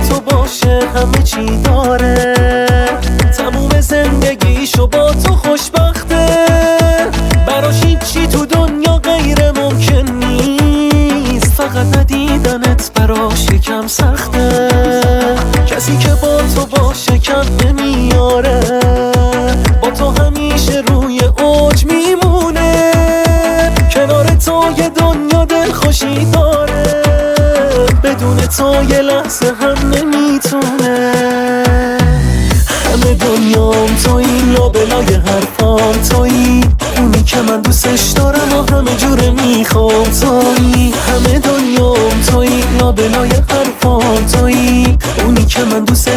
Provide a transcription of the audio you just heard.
تو باشه همه چی داره، تموم زندگیشو با تو خوشبخته، براش هیچی تو دنیا غیر ممکن نیست، فقط ندیدنت براش یکم سخته، کسی که با تو باشه کم نمیاره، با تو همیشه روی اوج میمونه، کنار تو یه دنیا دلخوشی داره، بدون تو یه لحظه هم نمیتونه. همه دنیام تویی، لابلای حرفام تویی، اونی که من دوستش دارم و همه جوره میخوام تویی. همه دنیام تویی، لابلای حرفام تویی، اونی که من دوست